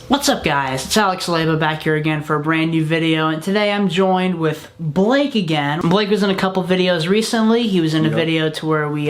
What's up guys, it's Alex Leba back here again for a brand new video, and today I'm joined with Blake again. Blake was in a couple videos recently. He was in a video to where we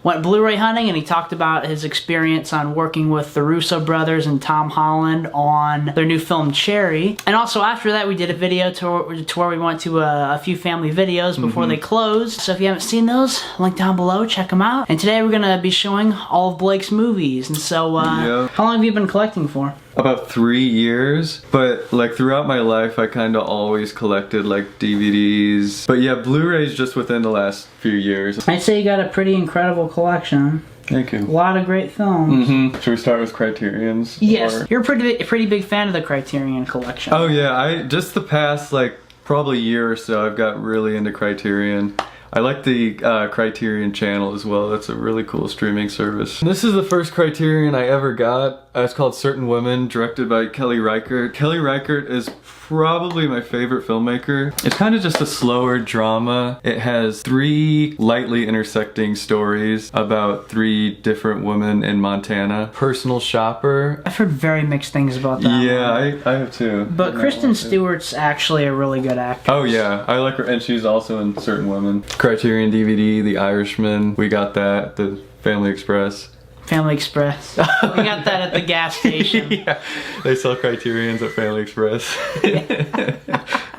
went Blu-ray hunting, and he talked about his experience on working with the Russo brothers and Tom Holland on their new film Cherry. And also after that we did a video to where we went to a few family videos before they closed. So if you haven't seen those, link down below, check them out. And today we're gonna be showing all of Blake's movies. And so how long have you been collecting for? About 3 years, but like throughout my life I kind of always collected like DVDs. But yeah, Blu-rays just within the last few years. I'd say you got a pretty incredible collection. Thank you. A lot of great films. Should we start with Criterion's? Yes, you're a pretty big fan of the Criterion collection. Oh yeah, I just the past like probably year or so I've got really into Criterion. I like the Criterion channel as well. That's a really cool streaming service. This is the first Criterion I ever got. It's called Certain Women, directed by Kelly Reichardt. Kelly Reichardt is probably my favorite filmmaker. It's kind of just a slower drama. It has 3 lightly intersecting stories about 3 different women in Montana. Personal shopper. I've heard very mixed things about that. Yeah, I have too. But Kristen Stewart's actually a really good actress. Oh yeah, I like her, and she's also in Certain Women. Criterion DVD, The Irishman. We got that at the Family Express. Family Express. We got that at the gas station. Yeah, they sell Criterions at Family Express.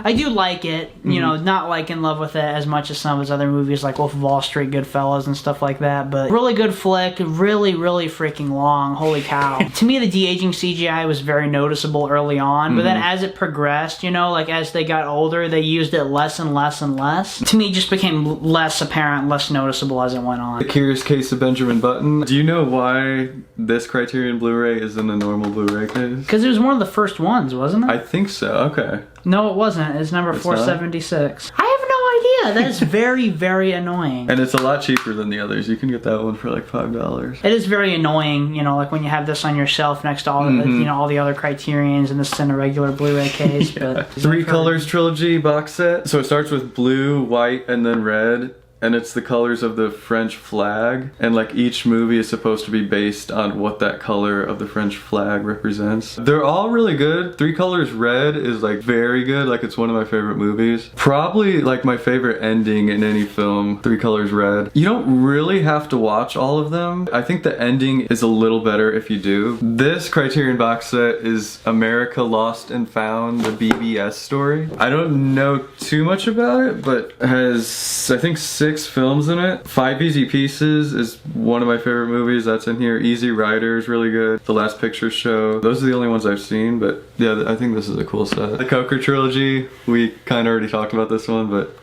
I do like it, you know, not like in love with it as much as some of his other movies like Wolf of Wall Street, Goodfellas and stuff like that, but really good flick, really freaking long, holy cow. To me the de-aging CGI was very noticeable early on, but then as it progressed, you know, like as they got older, they used it less and less and less. To me it just became less apparent, less noticeable as it went on. The Curious Case of Benjamin Button. Do you know why this Criterion Blu-ray is in the normal Blu-ray case? Because it was one of the first ones, wasn't it? I think so, okay. No, it wasn't. It's number 476. I have no idea. That is very annoying. And it's a lot cheaper than the others. You can get that one for like $5. It is very annoying, you know, like when you have this on your shelf next to all the, you know, all the other Criterions, and this is in a regular Blu-ray case. But 3 Colors Trilogy box set. So it starts with blue, white, and then red. And it's the colors of the French flag, and like each movie is supposed to be based on what that color of the French flag represents. They're all really good. 3 Colors Red is like very good, like it's one of my favorite movies. Probably like my favorite ending in any film, 3 Colors Red. You don't really have to watch all of them. I think the ending is a little better if you do. This Criterion box set is America Lost and Found, the BBS story. I don't know too much about it, but it has, I think, 6 films in it. 5 Easy Pieces is one of my favorite movies. That's in here. Easy Rider is really good. The Last Picture Show. Those are the only ones I've seen, but yeah, I think this is a cool set. The Coker Trilogy, we kind of already talked about this one, but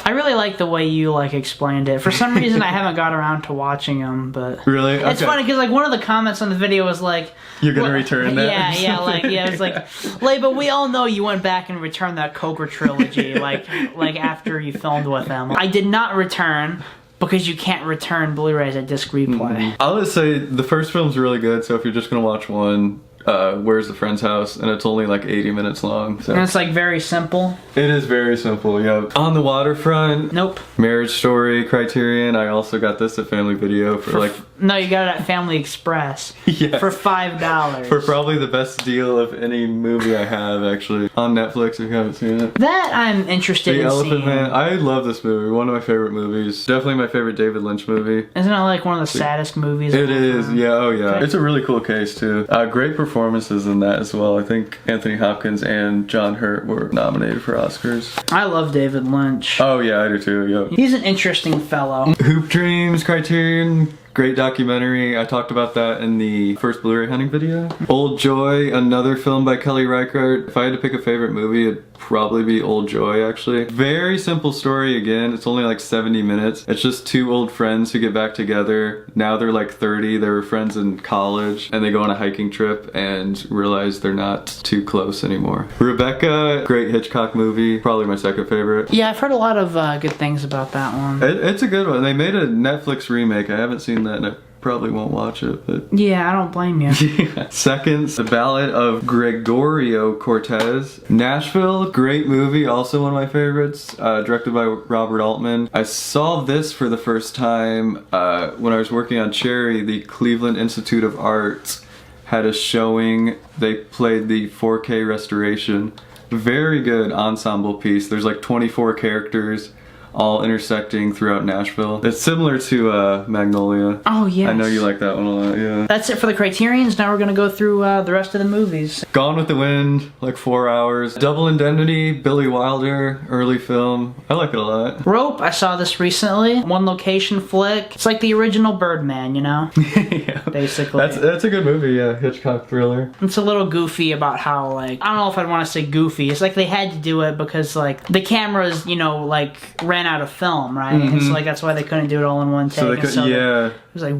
I really like the way you like explained it. For some reason I haven't got around to watching them, but really? Okay. It's funny because like one of the comments on the video was like, you're gonna return that? Yeah, it's like, Leba, we all know you went back and returned that Coker trilogy like after you filmed with them. I did not return because you can't return Blu-rays at disc replay. I'll just say the first film's really good, so if you're just gonna watch one, Where's the Friend's House, and it's only like 80 minutes long. So. And it's like very simple. It is very simple, yeah. On the Waterfront. Nope. Marriage Story, Criterion. I also got this at Family Video for like... No, you got it at Family Express. Yes. For $5. For probably the best deal of any movie I have, actually. On Netflix, if you haven't seen it. That I'm interested in seeing. The Elephant Man. I love this movie. One of my favorite movies. Definitely my favorite David Lynch movie. Isn't it like one of the saddest movies? It is, yeah, oh yeah. Okay. It's a really cool case, too. Great performances in that as well. I think Anthony Hopkins and John Hurt were nominated for Oscars. I love David Lynch. Oh yeah, I do too, yep. He's an interesting fellow. Hoop Dreams, Criterion. Great documentary. I talked about that in the first Blu-ray hunting video. Old Joy, another film by Kelly Reichardt. If I had to pick a favorite movie, it'd probably be Old Joy, actually. Very simple story again. It's only like 70 minutes. It's just 2 old friends who get back together. Now they're like 30. They were friends in college, and they go on a hiking trip and realize they're not too close anymore. Rebecca, great Hitchcock movie. Probably my second favorite. Yeah, I've heard a lot of good things about that one. It's a good one. They made a Netflix remake. I haven't seen that, and I probably won't watch it, but... Yeah, I don't blame you. Yeah. Seconds, The Ballad of Gregorio Cortez. Nashville, great movie, also one of my favorites, directed by Robert Altman. I saw this for the first time when I was working on Cherry. The Cleveland Institute of Arts had a showing. They played the 4K restoration. Very good ensemble piece. There's like 24 characters all intersecting throughout Nashville. It's similar to Magnolia. Oh, yes. I know you like that one a lot, yeah. That's it for the Criterions. Now we're gonna go through the rest of the movies. Gone with the Wind, like 4 hours. Double Indemnity, Billy Wilder, early film. I like it a lot. Rope, I saw this recently. One location flick. It's like the original Birdman, you know? Yeah. Basically. That's a good movie, yeah. Hitchcock thriller. It's a little goofy about how, like, I don't know if I'd want to say goofy. It's like they had to do it because, like, the cameras, you know, like, ran out of film, right? And so, like, that's why they couldn't do it all in one take. So they could, yeah. It was like,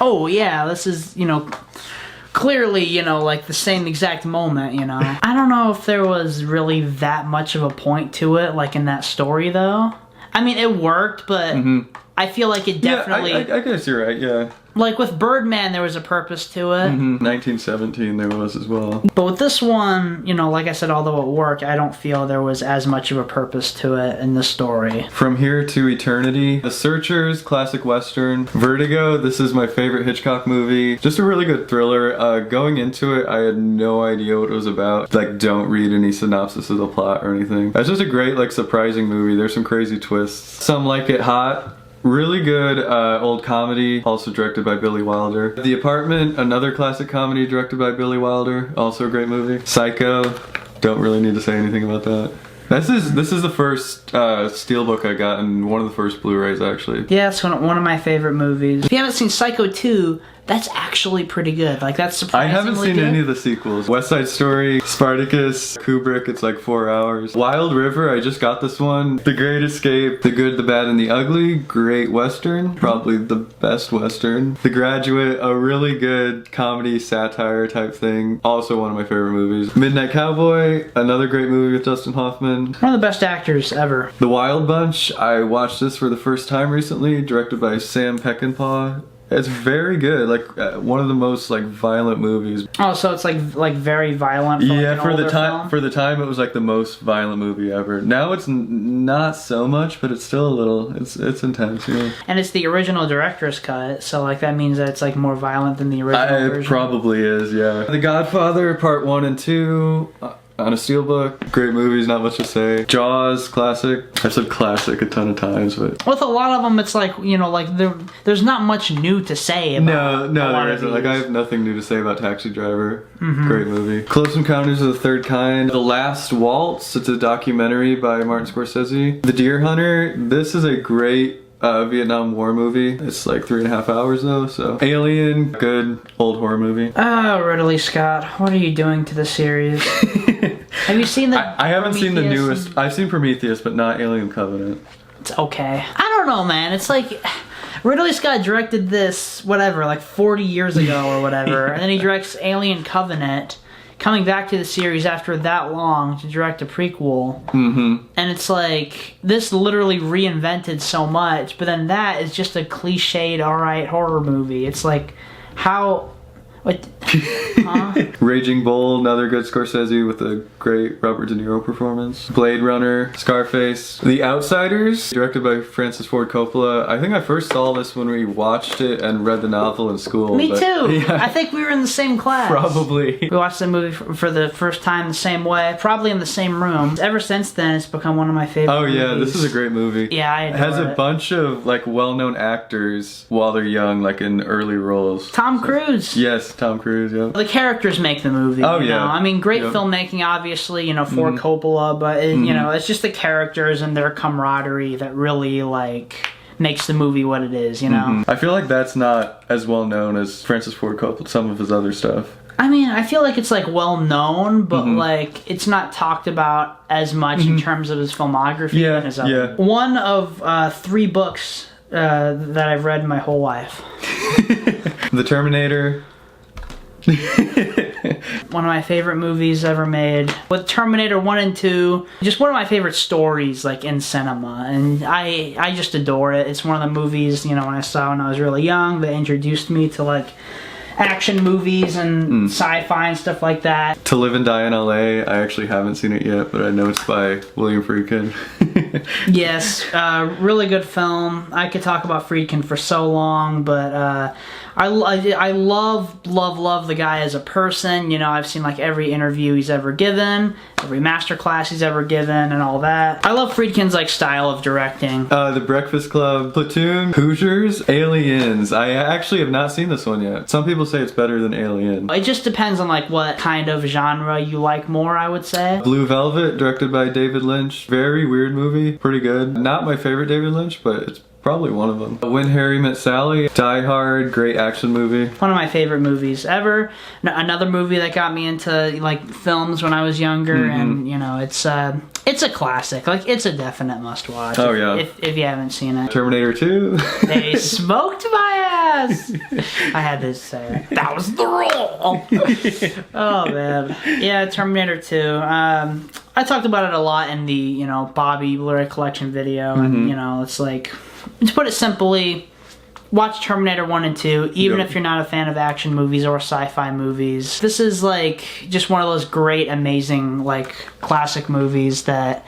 oh, yeah, this is, you know, clearly, you know, like the same exact moment, you know. I don't know if there was really that much of a point to it, like, in that story, though. I mean, it worked, but I feel like it definitely... Yeah, I guess you're right, yeah. Like, with Birdman, there was a purpose to it. 1917 there was as well. But with this one, you know, like I said, although it worked, I don't feel there was as much of a purpose to it in the story. From Here to Eternity, The Searchers, classic western. Vertigo, this is my favorite Hitchcock movie. Just a really good thriller. Going into it, I had no idea what it was about. Like, don't read any synopsis of the plot or anything. It's just a great, like, surprising movie. There's some crazy twists. Some Like It Hot. Really good old comedy, also directed by Billy Wilder. The Apartment, another classic comedy directed by Billy Wilder, also a great movie. Psycho, don't really need to say anything about that. This is the first steelbook I got and one of the first Blu-rays actually. Yeah, it's one of my favorite movies. If you haven't seen Psycho 2, that's actually pretty good. Like, that's surprisingly I haven't seen good. any of the sequels. West Side Story, Spartacus, Kubrick, it's like 4 hours. Wild River, I just got this one. The Great Escape, The Good, the Bad, and the Ugly, great western. Probably the best western. The Graduate, a really good comedy satire type thing. Also one of my favorite movies. Midnight Cowboy, another great movie with Dustin Hoffman. One of the best actors ever. The Wild Bunch, I watched this for the first time recently, directed by Sam Peckinpah. It's very good, like one of the most like violent movies. Oh, so it's like very violent. For, yeah, like, for the time film? for the time it was like the most violent movie ever. Now it's not so much, but it's still a little. It's intense, yeah. And it's the original director's cut, so like that means that it's like more violent than the original version. It probably is, yeah. The Godfather Part 1 and 2. On a steelbook, great movies, not much to say. Jaws, classic. I've said classic a ton of times, but with a lot of them, it's like, you know, like there's not much new to say about. No, there isn't. Like, I have nothing new to say about Taxi Driver. Great movie. Close Encounters of the Third Kind. The Last Waltz. It's a documentary by Martin Scorsese. The Deer Hunter. This is a great Vietnam War movie. It's like 3.5 hours though, so. Alien, good old horror movie. Oh, Ridley Scott, what are you doing to the series? Have you seen the I haven't seen the newest. I've seen Prometheus, but not Alien Covenant. It's okay. I don't know, man. It's like Ridley Scott directed this, whatever, like 40 years ago or whatever, and then he directs Alien Covenant, coming back to the series after that long to direct a prequel. And it's like, this literally reinvented so much, but then that is just a cliched, alright horror movie. It's like, how... What? Huh? Raging Bull, another good Scorsese with a great Robert De Niro performance. Blade Runner, Scarface. The Outsiders, directed by Francis Ford Coppola. I think I first saw this when we watched it and read the novel in school. Me too! Yeah. I think we were in the same class. Probably. We watched the movie for the first time the same way, probably in the same room. Ever since then, it's become one of my favorite movies. Oh yeah, this is a great movie. Yeah, I adore it. Has a bunch of like well-known actors while they're young, like in early roles. Tom Cruise. Yes, Tom Cruise, yeah. The characters make the movie. Oh, you yeah. know? I mean, great filmmaking, obviously, you know, for Coppola, but, you know, it's just the characters and their camaraderie that really, like, makes the movie what it is, you know? I feel like that's not as well known as Francis Ford Coppola, some of his other stuff. I mean, I feel like it's, like, well known, but, like, it's not talked about as much in terms of his filmography than his other. One of 3 books that I've read my whole life. The Terminator. One of my favorite movies ever made. With Terminator 1 and 2, just one of my favorite stories, like, in cinema. And I just adore it. It's one of the movies, you know, when I saw when I was really young, that introduced me to, like, action movies and sci-fi and stuff like that. To Live and Die in LA, I actually haven't seen it yet, but I know it's by William Friedkin. Yes, really good film. I could talk about Friedkin for so long, but I love the guy as a person. You know, I've seen like every interview he's ever given, every masterclass he's ever given, and all that. I love Friedkin's like style of directing. The Breakfast Club, Platoon, Hoosiers, Aliens. I actually have not seen this one yet. Some people say it's better than Alien. It just depends on like what kind of genre you like more, I would say. Blue Velvet, directed by David Lynch. Very weird movie, pretty good. Not my favorite David Lynch, but it's probably one of them. When Harry Met Sally, Die Hard, great action movie. One of my favorite movies ever. Another movie that got me into like films when I was younger, and you know, it's a classic. Like, it's a definite must-watch. Oh yeah. If you haven't seen it. Terminator 2. They smoked my ass. I had to say it. That was the role. Oh man. Yeah, Terminator 2. I talked about it a lot in the, you know, Bobby Blu-ray collection video, and you know, it's like, to put it simply, watch Terminator 1 and 2, even if you're not a fan of action movies or sci-fi movies. This is like just one of those great, amazing, like, classic movies that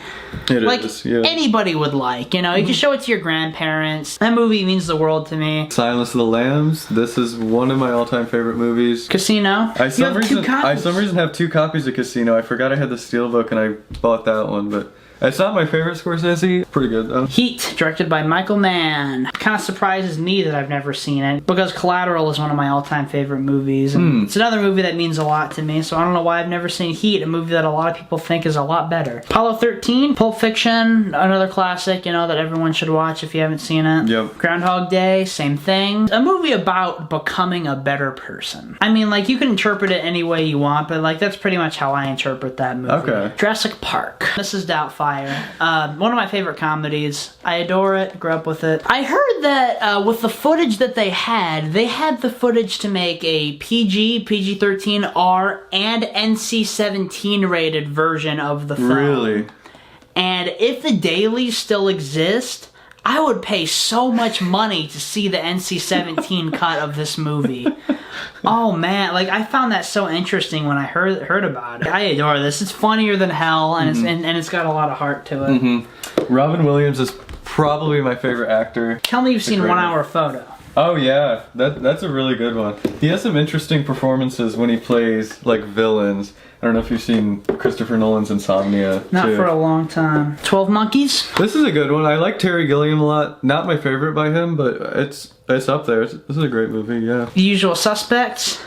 anybody would like. You know, you can show it to your grandparents. That movie means the world to me. Silence of the Lambs. This is one of my all-time favorite movies. Casino. I some reason have 2 copies of Casino. I forgot I had the Steelbook and I bought that one, but it's not my favorite Scorsese. Pretty good though. Heat, directed by Michael Mann. Kind of surprises me that I've never seen it, because Collateral is one of my all-time favorite movies. And it's another movie that means a lot to me, so I don't know why I've never seen Heat, a movie that a lot of people think is a lot better. Apollo 13, Pulp Fiction, another classic, you know, that everyone should watch if you haven't seen it. Yep. Groundhog Day, same thing. A movie about becoming a better person. I mean, like, you can interpret it any way you want, but like, that's pretty much how I interpret that movie. Okay. Jurassic Park. Mrs. Doubtfire. One of my favorite comedies. I adore it, grew up with it. I heard that with the footage that they had the footage to make a PG, PG-13, R, and NC-17 rated version of the film. Really? And if the dailies still exist, I would pay so much money to see the NC-17 cut of this movie. Oh man, like, I found that so interesting when I heard about it. I adore this. It's funnier than hell, and it's got a lot of heart to it. Robin Williams is probably my favorite actor. Tell me you've seen 1 Hour Photo. Oh yeah, that's a really good one. He has some interesting performances when he plays like villains. I don't know if you've seen Christopher Nolan's Insomnia. Not for a long time. 12 Monkeys? This is a good one. I like Terry Gilliam a lot. Not my favorite by him, but it's up there. This is a great movie, yeah. The Usual Suspects?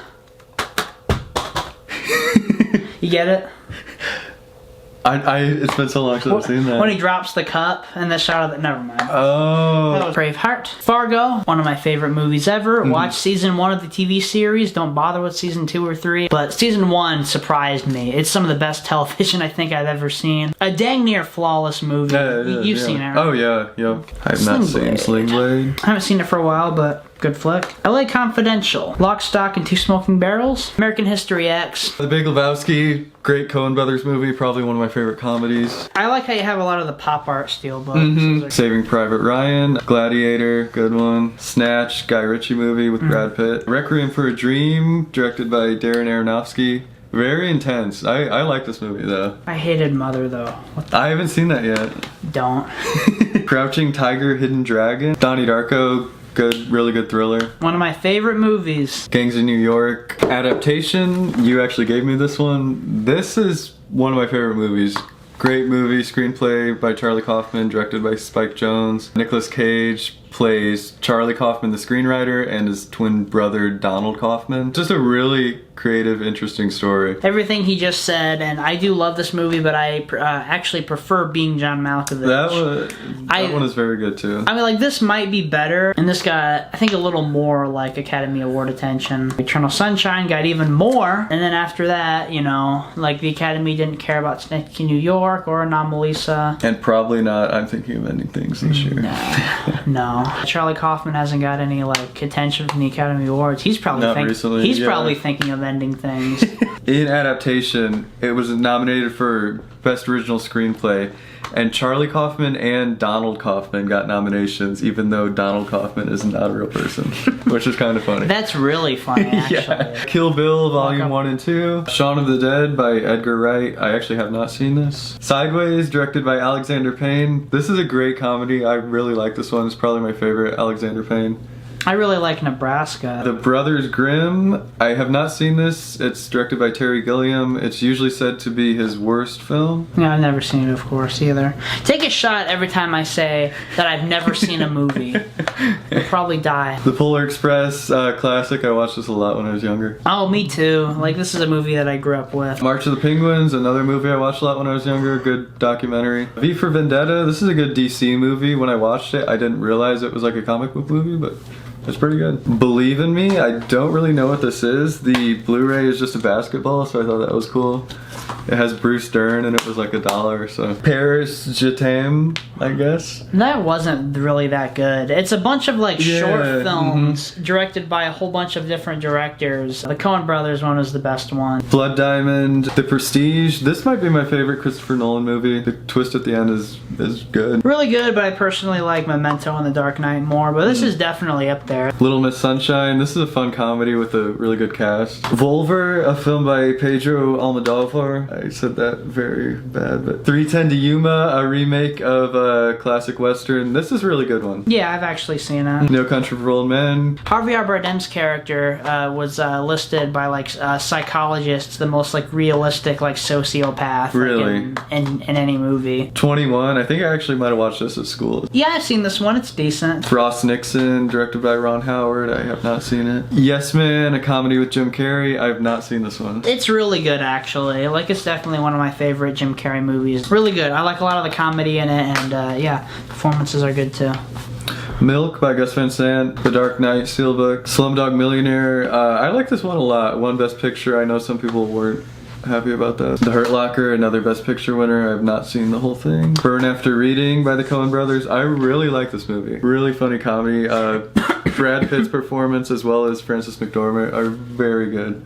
You get it? It's been so long since I've seen that. When he drops the cup and the shot of it, never mind. Oh. That was Braveheart. Fargo, one of my favorite movies ever. Watch season 1 of the TV series. Don't bother with season 2 or 3. But season 1 surprised me. It's some of the best television I think I've ever seen. A dang near flawless movie. You've seen it, right? Oh yeah, yep. I have not seen Sling Blade. I haven't seen it for a while, but good flick. LA Confidential. Lock, Stock, and Two Smoking Barrels. American History X. The Big Lebowski. Great Coen Brothers movie. Probably one of my favorite comedies. I like how you have a lot of the pop art steelbooks. Saving Private Ryan. Gladiator. Good one. Snatch. Guy Ritchie movie with Brad Pitt. Requiem for a Dream. Directed by Darren Aronofsky. Very intense. I like this movie though. I hated Mother though. I haven't seen that yet. Don't. Crouching Tiger, Hidden Dragon. Donnie Darko. Good, really good thriller. One of my favorite movies. Gangs of New York. Adaptation. You actually gave me this one. This is one of my favorite movies. Great movie. Screenplay by Charlie Kaufman. Directed by Spike Jonze. Nicolas Cage plays Charlie Kaufman, the screenwriter, and his twin brother Donald Kaufman. Just a really creative, interesting story. Everything he just said, and I do love this movie, but I actually prefer Being John Malkovich. That one is very good too. I mean, like, this might be better, and this got, I think, a little more like Academy Award attention. Eternal Sunshine got even more, and then after that, you know, like, the Academy didn't care about Snake in New York or Anomalisa. And probably not I'm Thinking of Ending Things this year. No. Charlie Kaufman hasn't got any like attention from the Academy Awards. He's probably probably thinking of ending things. In Adaptation, it was nominated for Best Original Screenplay, and Charlie Kaufman and Donald Kaufman got nominations, even though Donald Kaufman is not a real person, which is kind of funny. That's really funny, actually. Yeah. Kill Bill Volume 1 and 2. Shaun of the Dead by Edgar Wright. I actually have not seen this. Sideways, directed by Alexander Payne. This is a great comedy. I really like this one. It's probably my favorite Alexander Payne I really like Nebraska. The Brothers Grimm. I have not seen this. It's directed by Terry Gilliam. It's usually said to be his worst film. Yeah, I've never seen it, of course, either. Take a shot every time I say that I've never seen a movie. You'll probably die. The Polar Express, classic. I watched this a lot when I was younger. Oh, me too. Like, this is a movie that I grew up with. March of the Penguins, another movie I watched a lot when I was younger. Good documentary. V for Vendetta. This is a good DC movie. When I watched it, I didn't realize it was like a comic book movie, but it's pretty good. Believe in Me. I don't really know what this is. The Blu-ray is just a basketball, so I thought that was cool. It has Bruce Dern and it was like $1 or so. Paris Je t'aime, I guess. That wasn't really that good. It's a bunch of like short films directed by a whole bunch of different directors. The Coen Brothers one was the best one. Blood Diamond, The Prestige. This might be my favorite Christopher Nolan movie. The twist at the end is good. Really good, but I personally like Memento and The Dark Knight more, but this is definitely up there. Little Miss Sunshine. This is a fun comedy with a really good cast. Volver, a film by Pedro Almodovar. I said that very bad, but 3:10 to Yuma, a remake of a classic western. This is a really good one. Yeah, I've actually seen it. No Country for Old Men. Javier Bardem's character was listed by like psychologists the most like realistic like sociopath. Really? Like, in any movie. 21. I think I actually might have watched this at school. Yeah, I've seen this one. It's decent. Ross Nixon, directed by Ron Howard. I have not seen it. Yes Man, a comedy with Jim Carrey. I have not seen this one. It's really good, actually. Like, it's definitely one of my favorite Jim Carrey movies. Really good. I like a lot of the comedy in it, and yeah, performances are good too. Milk by Gus Van Sant, The Dark Knight, Steelbook, Slumdog Millionaire. I like this one a lot. Won Best Picture. I know some people weren't happy about that. The Hurt Locker, another Best Picture winner. I have not seen the whole thing. Burn After Reading by the Coen Brothers. I really like this movie. Really funny comedy. Brad Pitt's performance as well as Frances McDormand are very good.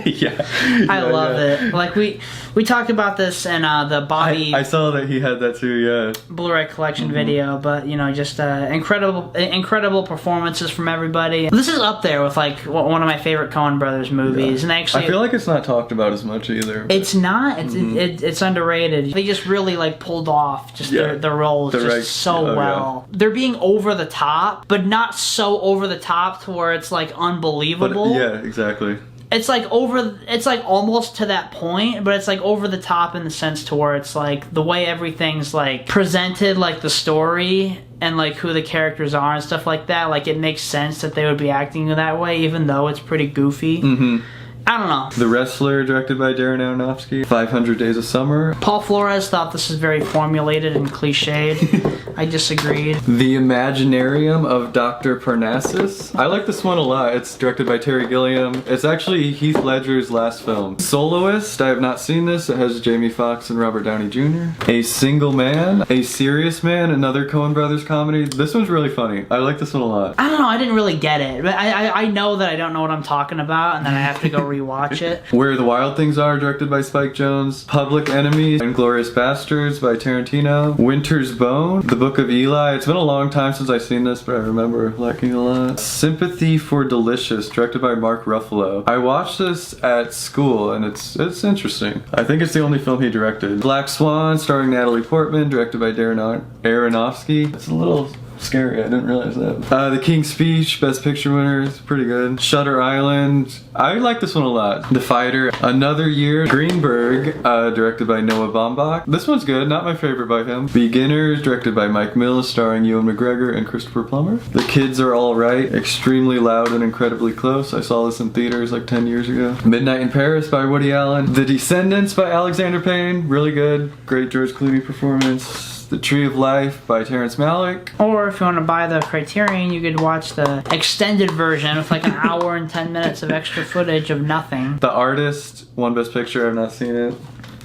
Yeah. I love it. Like, we talked about this in the Bobby I saw that he had that too, yeah. Blu-ray collection video, but you know, just incredible performances from everybody. This is up there with like one of my favorite Coen Brothers movies, and actually I feel like it's not talked about as much either. It's not. It's underrated. They just really like pulled off just their roles so well. Yeah. They're being over the top, but not so over the top to where it's like unbelievable. But, yeah, exactly. It's like almost to that point, but it's like over the top in the sense to where it's like the way everything's like presented, like the story and like who the characters are and stuff like that. Like, it makes sense that they would be acting that way, even though it's pretty goofy. I don't know. The Wrestler, directed by Darren Aronofsky. 500 Days of Summer. Paul Flores thought this is very formulated and cliched. I disagreed. The Imaginarium of Dr. Parnassus. I like this one a lot. It's directed by Terry Gilliam. It's actually Heath Ledger's last film. Soloist. I have not seen this. It has Jamie Foxx and Robert Downey Jr. A Single Man. A Serious Man. Another Coen Brothers comedy. This one's really funny. I like this one a lot. I don't know. I didn't really get it. But I know that I don't know what I'm talking about, and then I have to go rewatch it. Where the Wild Things Are, directed by Spike Jonze. Public Enemy, Inglourious Bastards by Tarantino. Winter's Bone, The Book of Eli. It's been a long time since I've seen this, but I remember liking it a lot. Sympathy for Delicious, directed by Mark Ruffalo. I watched this at school, and it's interesting. I think it's the only film he directed. Black Swan, starring Natalie Portman, directed by Darren Aronofsky. It's a little scary, I didn't realize that. The King's Speech, Best Picture winner, it's pretty good. Shutter Island, I like this one a lot. The Fighter, Another Year, Greenberg, directed by Noah Baumbach. This one's good, not my favorite by him. Beginners, directed by Mike Mills, starring Ewan McGregor and Christopher Plummer. The Kids Are All Right, Extremely Loud and Incredibly Close. I saw this in theaters like 10 years ago. Midnight in Paris by Woody Allen. The Descendants by Alexander Payne, really good. Great George Clooney performance. The Tree of Life by Terrence Malick. Or if you want to buy the Criterion, you could watch the extended version with like an hour and 10 minutes of extra footage of nothing. The Artist, won Best Picture, I've not seen it.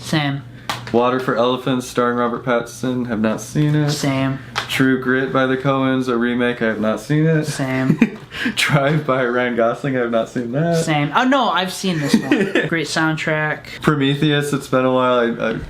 Same. Water for Elephants, starring Robert Pattinson, have not seen it. Same. True Grit by the Coens, a remake, I have not seen it. Same. Drive by Ryan Gosling, I have not seen that. Same. Oh no, I've seen this one. Great soundtrack. Prometheus, it's been a while, I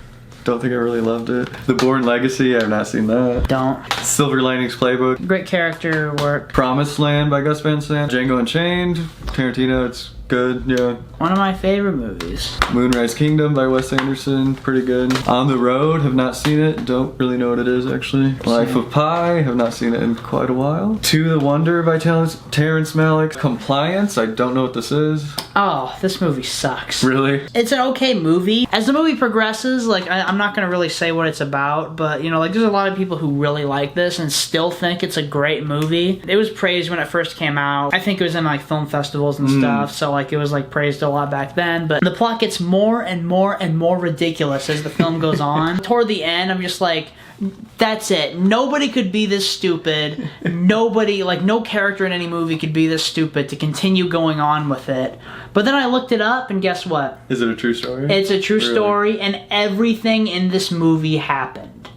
don't think I really loved it. The Bourne Legacy, I have not seen that. Don't. Silver Linings Playbook. Great character work. Promised Land by Gus Van Sant. Django Unchained. Tarantino, it's good, yeah. One of my favorite movies. Moonrise Kingdom by Wes Anderson, pretty good. On the Road, have not seen it, don't really know what it is actually. Life of Pi, have not seen it in quite a while. To the Wonder by Terrence Malick. Compliance, I don't know what this is. Oh, this movie sucks. Really? It's an okay movie. As the movie progresses, like, I'm not gonna really say what it's about, but, you know, like, there's a lot of people who really like this and still think it's a great movie. It was praised when it first came out. I think it was in, like, film festivals and stuff, so, like, it was, like, praised a lot back then, but the plot gets more and more and more ridiculous as the film goes on. Toward the end, I'm just like, that's it. Nobody could be this stupid. Nobody, like, no character in any movie could be this stupid to continue going on with it. But then I looked it up, and guess what? Is it a true story? It's a true story, and everything in this movie happened.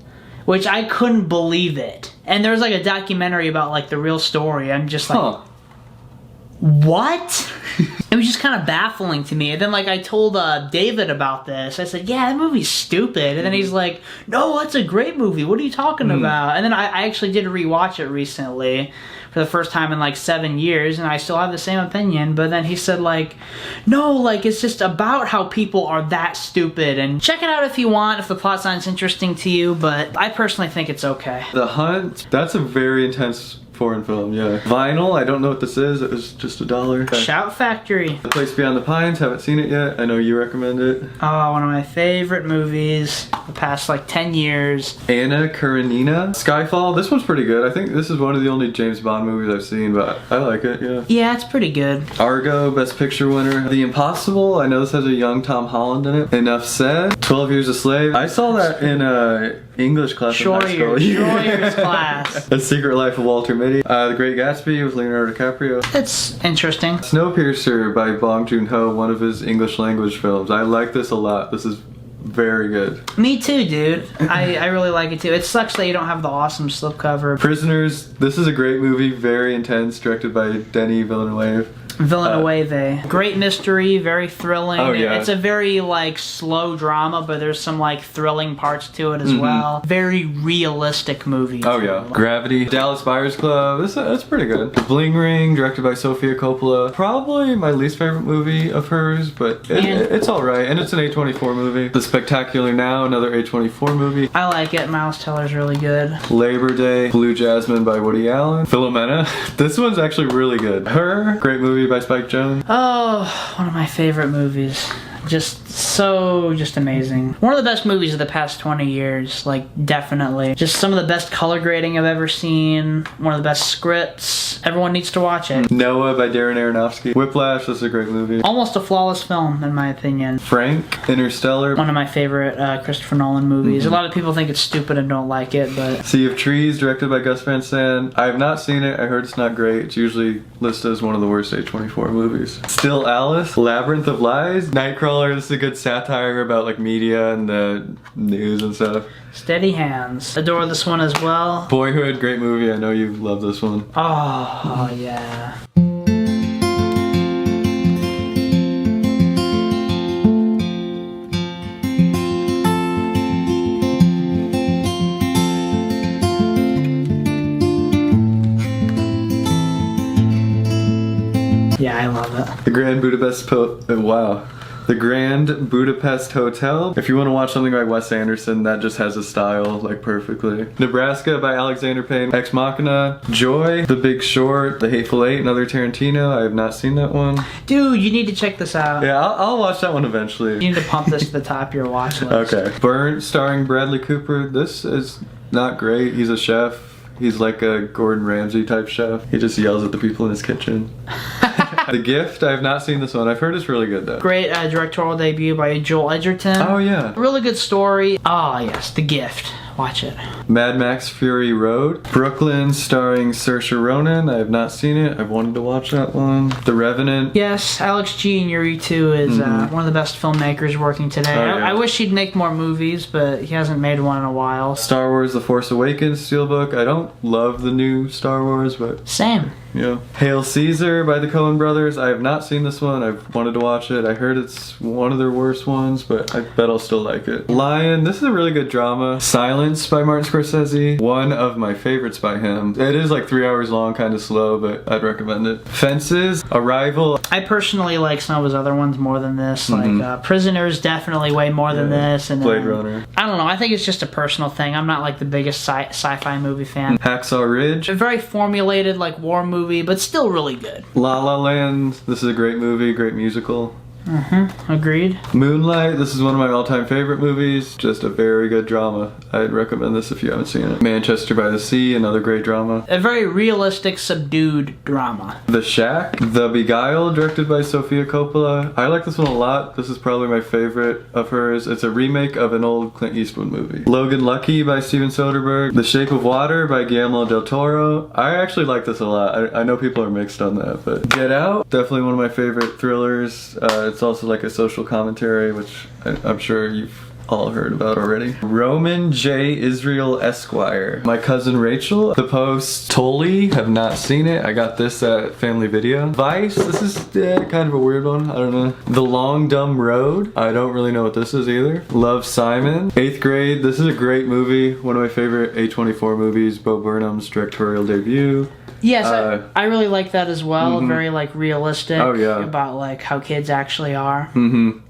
Which I couldn't believe it. And there's, like, a documentary about, like, the real story. I'm just like, what? It was just kind of baffling to me. And then, like, I told David about this. I said, yeah, that movie's stupid. And then he's like, no, that's a great movie. What are you talking about? And then I actually did rewatch it recently for the first time in, like, 7 years. And I still have the same opinion. But then he said, like, no, like, it's just about how people are that stupid. And check it out if you want, if the plot sounds interesting to you. But I personally think it's okay. The Hunt, that's a very intense foreign film, yeah. Vinyl, I don't know what this is. It was just $1. Shout Factory. The Place Beyond the Pines, haven't seen it yet. I know you recommend it. Oh, one of my favorite movies the past, like, 10 years. Anna Karenina. Skyfall, this one's pretty good. I think this is one of the only James Bond movies I've seen, but I like it, yeah. Yeah, it's pretty good. Argo, Best Picture winner. The Impossible, I know this has a young Tom Holland in it. Enough Said. 12 Years a Slave. I saw that in English class in high school. Short years class. A Secret Life of Walter Mitty. The Great Gatsby with Leonardo DiCaprio. It's interesting. Snowpiercer by Bong Joon-ho, one of his English language films. I like this a lot. This is very good. Me too, dude. I really like it too. It sucks that you don't have the awesome slipcover. Prisoners, this is a great movie, very intense, directed by Denis Villeneuve. Great mystery, very thrilling. Oh, yeah. It's a very, like, slow drama, but there's some, like, thrilling parts to it as well. Very realistic movie. Oh yeah. Gravity. Dallas Buyers Club. That's pretty good. Bling Ring, directed by Sofia Coppola. Probably my least favorite movie of hers, but it's alright. And it's an A24 movie. The Spectacular Now, another A24 movie. I like it. Miles Teller's really good. Labor Day. Blue Jasmine by Woody Allen. Philomena. This one's actually really good. Her. Great movie by Spike Jonze. Oh, one of my favorite movies. Just amazing. One of the best movies of the past 20 years, like, definitely. Just some of the best color grading I've ever seen. One of the best scripts. Everyone needs to watch it. Noah by Darren Aronofsky. Whiplash, this is a great movie. Almost a flawless film, in my opinion. Frank, Interstellar. One of my favorite Christopher Nolan movies. A lot of people think it's stupid and don't like it, but... Sea of Trees, directed by Gus Van Sant. I have not seen it. I heard it's not great. It's usually listed as one of the worst A24 movies. Still Alice. Labyrinth of Lies. Nightcrawler. This is a good satire about, like, media and the news and stuff. Steady Hands. Adore this one as well. Boyhood, great movie. I know you love this one. Oh yeah. Yeah, I love it. The Grand Budapest The Grand Budapest Hotel. If you want to watch something by Wes Anderson, that just has a style, like, perfectly. Nebraska by Alexander Payne. Ex Machina. Joy. The Big Short. The Hateful Eight, another Tarantino. I have not seen that one. Dude, you need to check this out. Yeah, I'll watch that one eventually. You need to pump this to the top of your watch list. Okay. Burnt, starring Bradley Cooper. This is not great. He's a chef. He's like a Gordon Ramsay type chef. He just yells at the people in his kitchen. The Gift, I have not seen this one. I've heard it's really good though. Great directorial debut by Joel Edgerton. Oh yeah. Really good story. Ah yes, The Gift. Watch it. Mad Max Fury Road. Brooklyn, starring Saoirse Ronan. I have not seen it. I've wanted to watch that one. The Revenant. Yes, Alex G. Iñárritu is one of the best filmmakers working today. Oh, yeah. I wish he'd make more movies, but he hasn't made one in a while. Star Wars The Force Awakens Steelbook. I don't love the new Star Wars, but... Same. Yeah. Hail Caesar by the Coen brothers. I have not seen this one. I've wanted to watch it. I heard it's one of their worst ones, but I bet I'll still like it. Lion. This is a really good drama. Silence by Martin Scorsese. One of my favorites by him. It is like 3 hours long, kind of slow, but I'd recommend it. Fences. Arrival. I personally like some of his other ones more than this. Like Prisoners, definitely way more than this. And Blade Runner. I don't know. I think it's just a personal thing. I'm not like the biggest sci-fi movie fan. Hacksaw Ridge. A very formulated like war movie, but still really good. La La Land. This is a great movie, great musical. Agreed. Moonlight. This is one of my all-time favorite movies. Just a very good drama. I'd recommend this if you haven't seen it. Manchester by the Sea, another great drama. A very realistic, subdued drama. The Shack. The Beguiled, directed by Sofia Coppola. I like this one a lot. This is probably my favorite of hers. It's a remake of an old Clint Eastwood movie. Logan Lucky by Steven Soderbergh. The Shape of Water by Guillermo del Toro. I actually like this a lot. I know people are mixed on that, but Get Out, definitely one of my favorite thrillers. It's also like a social commentary, which I'm sure you've all heard about already. Roman J. Israel Esquire. My Cousin Rachel. The Post. Tully. Have not seen it. I got this at Family Video. Vice. This is kind of a weird one. I don't know. The Long Dumb Road. I don't really know what this is either. Love, Simon. 8th Grade. This is a great movie. One of my favorite A24 movies. Bo Burnham's directorial debut. Yes, I really like that as well. Very like realistic. Oh, yeah. About like how kids actually are.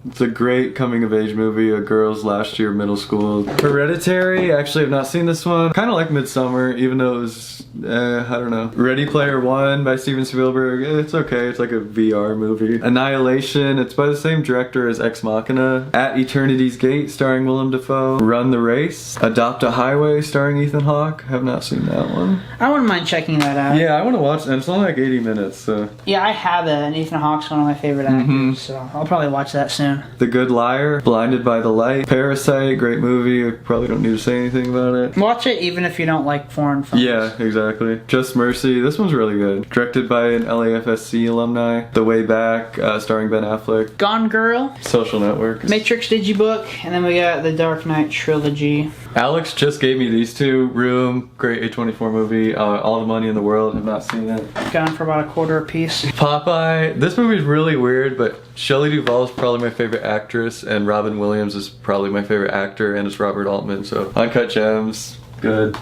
It's a great coming of age movie. A girl's last year of middle school. Hereditary. Actually, I've not seen this one. Kind of like Midsummer, even though it was, I don't know. Ready Player One by Steven Spielberg. It's okay. It's like a VR movie. Annihilation. It's by the same director as Ex Machina. At Eternity's Gate, starring Willem Dafoe. Run the Race. Adopt a Highway, starring Ethan Hawke. Have not seen that one. I wouldn't mind checking that out. Yeah, I want to watch it, and it's only like 80 minutes, so. Yeah, I have it, and Ethan Hawke's one of my favorite actors, so I'll probably watch that soon. The Good Liar, Blinded by the Light, Parasite, great movie. I probably don't need to say anything about it. Watch it even if you don't like foreign films. Yeah, exactly. Just Mercy, this one's really good. Directed by an LAFSC alumni. The Way Back, starring Ben Affleck. Gone Girl. Social Network. Matrix Digibook, and then we got the Dark Knight trilogy. Alex just gave me these two. Room, great A24 movie. All the Money in the World, have not seen it. Gone for about $1 a piece. Popeye, this movie's really weird, but Shelley Duvall is probably my favorite actress, and Robin Williams is probably my favorite actor, and it's Robert Altman, so Uncut Gems, good.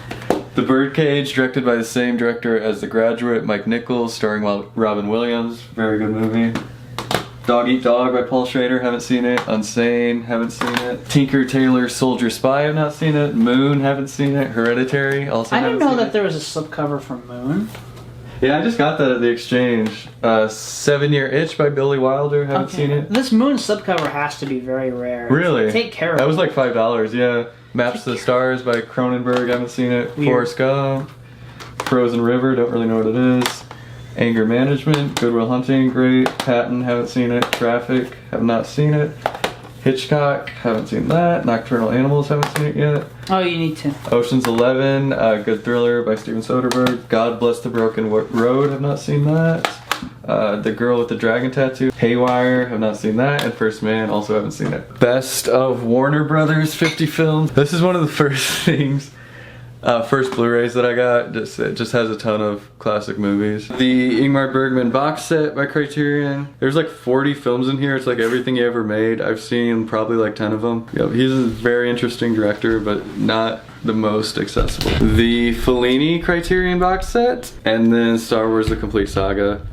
The Birdcage, directed by the same director as The Graduate, Mike Nichols, starring Robin Williams, very good movie. Dog Eat Dog by Paul Schrader, haven't seen it. Unsane, haven't seen it. Tinker Tailor Soldier Spy, have not seen it. Moon, haven't seen it. Hereditary, also I haven't didn't know seen that there was a slipcover from Moon. Yeah, I just got that at the exchange. 7 Year Itch by Billy Wilder, haven't seen it. This Moon slipcover has to be very rare. Really? Take care of it. That was like $5, yeah. Maps to the Stars by Cronenberg, haven't seen it. Weird. Forrest Gump. Frozen River, don't really know what it is. Anger Management, Good Will Hunting, great. Patton, haven't seen it. Traffic, have not seen it. Hitchcock, haven't seen that. Nocturnal Animals, haven't seen it yet. Oh, you need to. Ocean's 11, good thriller by Steven Soderbergh. God Bless the Broken Road, have not seen that. The Girl with the Dragon Tattoo. Haywire, have not seen that. And First Man, also haven't seen it. Best of Warner Brothers 50 films. This is one of the first things. First Blu-rays that I got. It just has a ton of classic movies. The Ingmar Bergman box set by Criterion. There's like 40 films in here. It's like everything he ever made. I've seen probably like 10 of them. Yep, he's a very interesting director, but not the most accessible. The Fellini Criterion box set, and then Star Wars: The Complete Saga.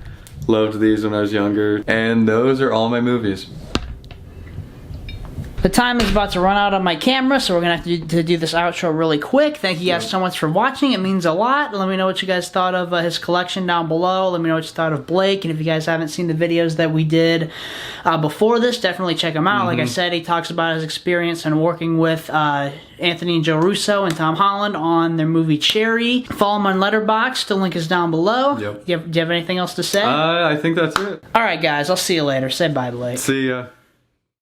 Loved these when I was younger, and those are all my movies. The time is about to run out on my camera, so we're going to have to do this outro really quick. Thank you guys so much for watching. It means a lot. Let me know what you guys thought of his collection down below. Let me know what you thought of Blake. And if you guys haven't seen the videos that we did before this, definitely check them out. Like I said, he talks about his experience in working with Anthony and Joe Russo and Tom Holland on their movie Cherry. Follow him on Letterboxd. The link is down below. Yep. Do you have anything else to say? I think that's it. Alright guys, I'll see you later. Say bye, Blake. See ya.